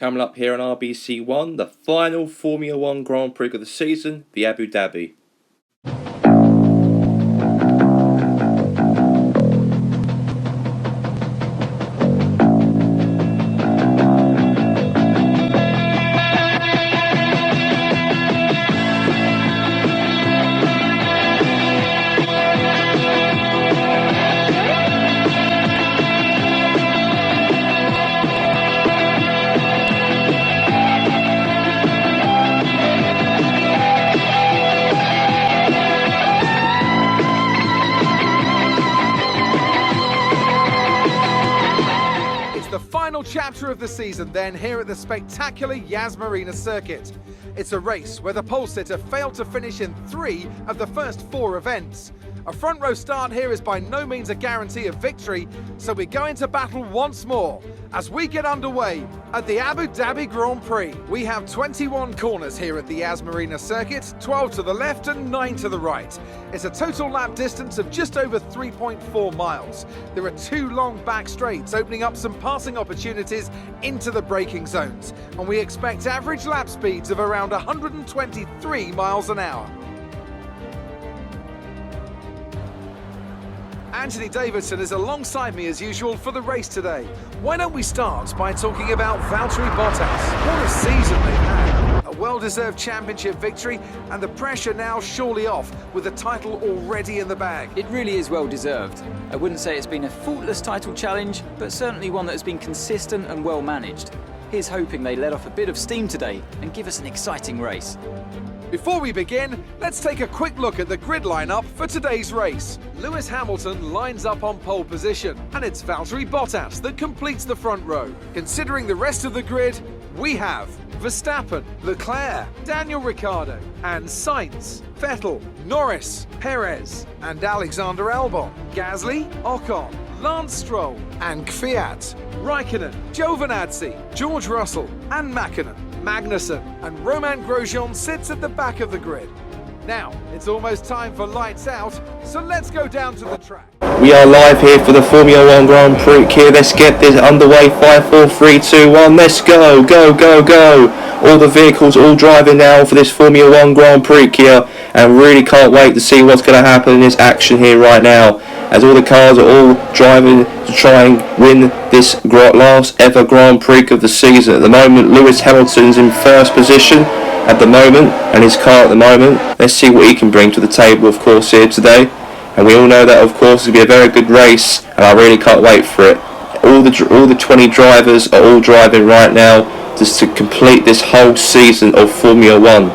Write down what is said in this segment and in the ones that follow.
Coming up here on RBC1, the final Formula 1 Grand Prix of the season, the Abu Dhabi. The final chapter of the season then here at the spectacular Yas Marina circuit. It's a race where the pole sitter failed to finish in 3 of the first 4 events. A front row start here is by no means a guarantee of victory, so we go into battle once more as we get underway at the Abu Dhabi Grand Prix. We have 21 corners here at the Yas Marina circuit, 12 to the left and 9 to the right. It's a total lap distance of just over 3.4 miles. There are 2 long back straights opening up some passing opportunities into the braking zones, and we expect average lap speeds of around 123 miles an hour. Anthony Davidson is alongside me as usual for the race today. Why don't we start by talking about Valtteri Bottas? What a season they've had. A well-deserved championship victory and the pressure now surely off with the title already in the bag. It really is well-deserved. I wouldn't say it's been a faultless title challenge, but certainly one that has been consistent and well-managed. Here's hoping they let off a bit of steam today and give us an exciting race. Before we begin, let's take a quick look at the grid lineup for today's race. Lewis Hamilton lines up on pole position, and it's Valtteri Bottas that completes the front row. Considering the rest of the grid, we have Verstappen, Leclerc, Daniel Ricciardo, and Sainz, Vettel, Norris, Perez, and Alexander Albon, Gasly, Ocon, Lance Stroll, and Kvyat, Raikkonen, Giovinazzi, George Russell, and Magnussen, and Romain Grosjean sits at the back of the grid. Now, it's almost time for lights out, so let's go down to the track. We are live here for the Formula 1 Grand Prix here. Let's get this underway. 5, 4, 3, 2, 1. Let's go, go, go, go. All the vehicles all driving now for this Formula 1 Grand Prix here, and really can't wait to see what's going to happen in this action here right now, as all the cars are all driving to try and win this last ever Grand Prix of the season. At the moment, Lewis Hamilton's in first position at the moment, and his car at the moment. Let's see what he can bring to the table, of course, here today. And we all know that, of course, it'll be a very good race, and I really can't wait for it. All the 20 drivers are all driving right now just to complete this whole season of Formula 1.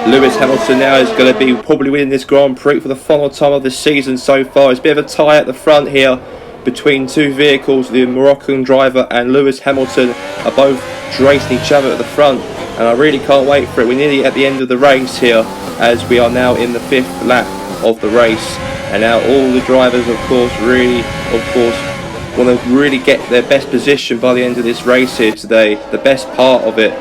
Lewis Hamilton now is going to be probably winning this Grand Prix for the final time of the season so far. It's a bit of a tie at the front here between two vehicles. The Moroccan driver and Lewis Hamilton are both racing each other at the front, and I really can't wait for it. We're nearly at the end of the race here, as we are now in the 5th lap of the race, and now all the drivers of course want to really get their best position by the end of this race here today, the best part of it.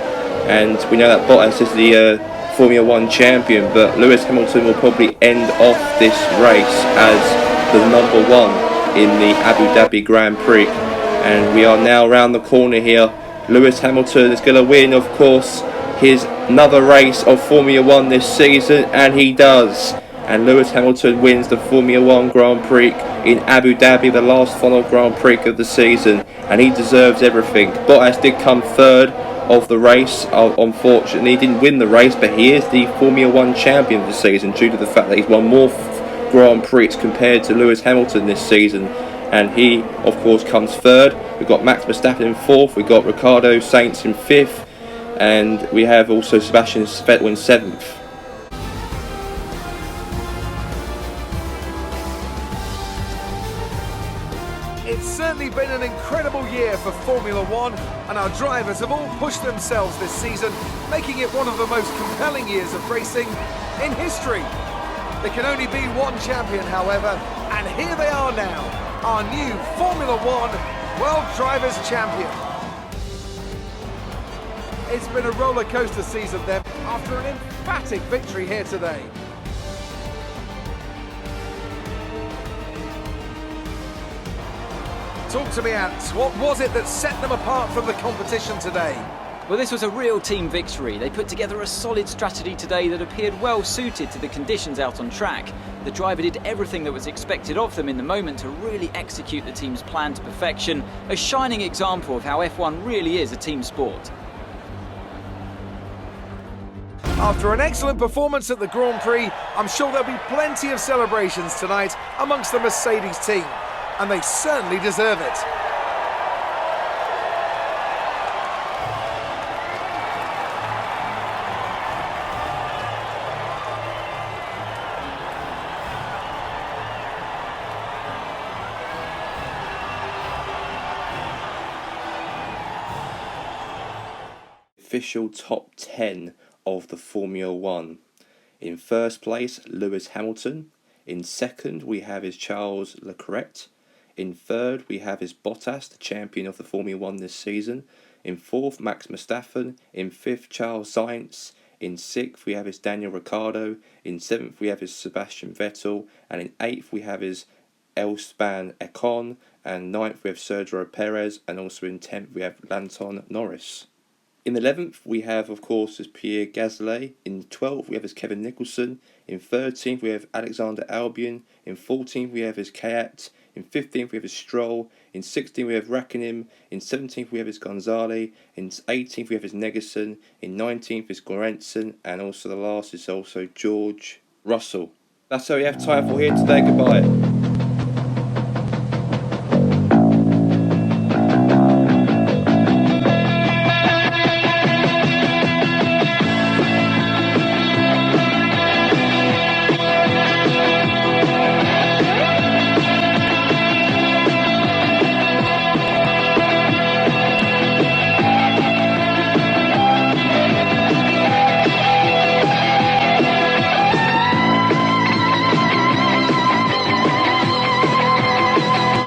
And we know that Bottas is the Formula 1 champion, but Lewis Hamilton will probably end off this race as the number 1 in the Abu Dhabi Grand Prix. And we are now around the corner here. Lewis Hamilton is going to win, of course, his another race of Formula 1 this season, and he does. And Lewis Hamilton wins the Formula 1 Grand Prix in Abu Dhabi, the last final Grand Prix of the season, and he deserves everything. Bottas did come third of the race. Unfortunately, he didn't win the race, but he is the Formula 1 champion of the season due to the fact that he's won more Grand Prix compared to Lewis Hamilton this season, and he of course comes third. We've got Max Verstappen in 4th, we've got Ricardo Sainz in 5th, and we have also Sebastian Vettel in 7th. It's certainly been an incredible year for Formula 1, and our drivers have all pushed themselves this season, making it one of the most compelling years of racing in history. There can only be one champion, however, and here they are now, our new Formula 1 World Drivers' Champion. It's been a roller coaster season then, after an emphatic victory here today. Talk to me, Ants. What was it that set them apart from the competition today? Well, this was a real team victory. They put together a solid strategy today that appeared well suited to the conditions out on track. The driver did everything that was expected of them in the moment to really execute the team's plan to perfection, a shining example of how F1 really is a team sport. After an excellent performance at the Grand Prix, I'm sure there'll be plenty of celebrations tonight amongst the Mercedes team, and they certainly deserve it. Official top 10 of the Formula 1. In first place, Lewis Hamilton. In second, we have his Charles Leclerc. In third, we have his Bottas, the champion of the Formula 1 this season. In fourth, Max Verstappen. In fifth, Charles Sainz. In sixth, we have his Daniel Ricciardo. In seventh, we have his Sebastian Vettel. And in eighth, we have his Esteban Ocon. And ninth, we have Sergio Perez. And also in 10th, we have Lando Norris. In 11th, we have, of course, is Pierre Gasly. In 12th, we have his Kevin Nicholson. In 13th, we have Alexander Albon. In 14th, we have his Kvyat. In 15th, we have his Stroll. In 16th, we have Raikkonen. In 17th, we have his Gonzalez. In 18th, we have his Negerson. In 19th, is Lorenzen. And also the last is also George Russell. That's all we have time for here today. Goodbye.